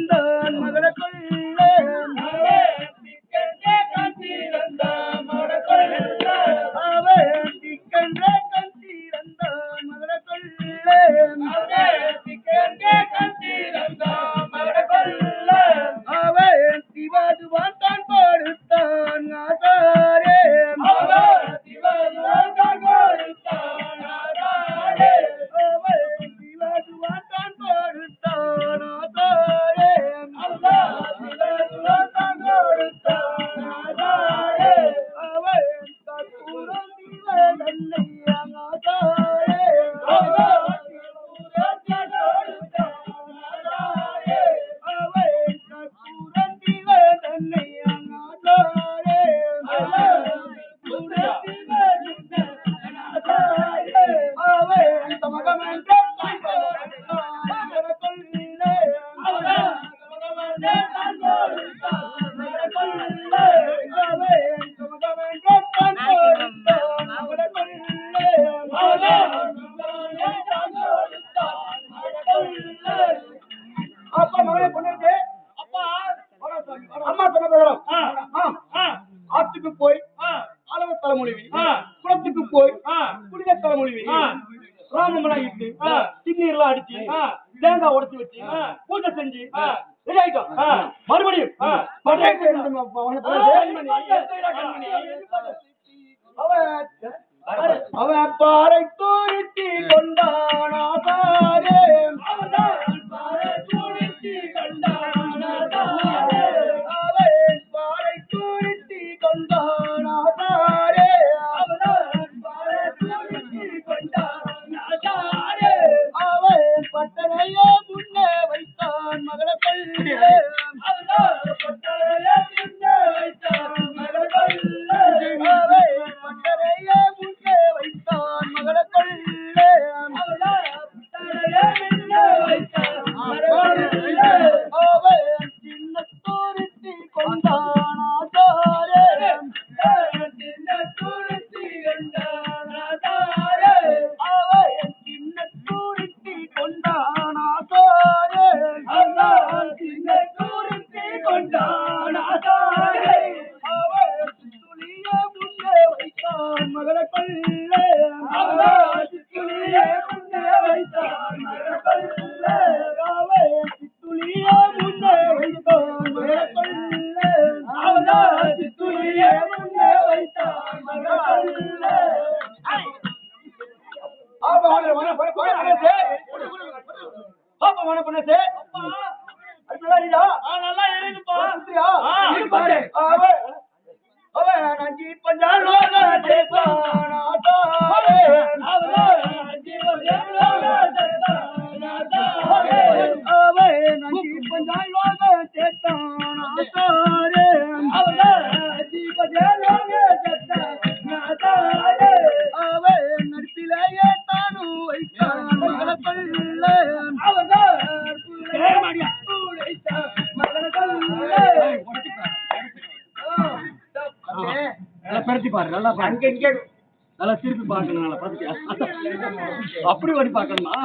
கண்டிருந்தான் மகள கொள்ள அவன் திக்கென்றே கண்டிருந்தான் மகள கொள்ள அவன் திவாதுவான் தான் கொடுத்தான் ஆசாரே ஆத்துக்கு போய் அளவு தலைமொழிவி குளத்துக்கு போய் புனித தலைமொழிவி ராமமெல்லாம் இட்டு சின்னீர்லாம் அடிச்சு தேங்காய் உடச்சு வச்சு பூஜை செஞ்சு ரெடி ஆயிட்டோம். மறுபடியும் அவன் பாறை தூரித்தி கொண்டான் ஆசாரே பட்டறையே முன்னே வைத்தான் மகள கொள்ள பட்டறையே முன்னே வைத்தான் மகள கொள்ள அவன் சின்ன தூரித்தி கொண்டான் ஆசாரே அவன் சின்ன தூரித்தி கொண்டான் ஆசாரே அவன் துளிய முன்னே வைத்தான் மகள கொள்ள துளிய முன்னே வைத்தான் மகள கொள்ள அவன் துளிய முன்னே வைத்தான் மகள கொள்ள துளிய முன்னே வைத்தான் மகள கொள்ள நல்லா இருக்குப்பா அவன் அஞ்சி பஞ்சால் அவன் நடிப்பிலேயே தானும் வைத்தான் மகள கொள்ள பருத்தி பாரு நல்லா நல்லா திருப்பி பார்க்கணும் நல்லா அப்படி வடி பார்க்கணுமா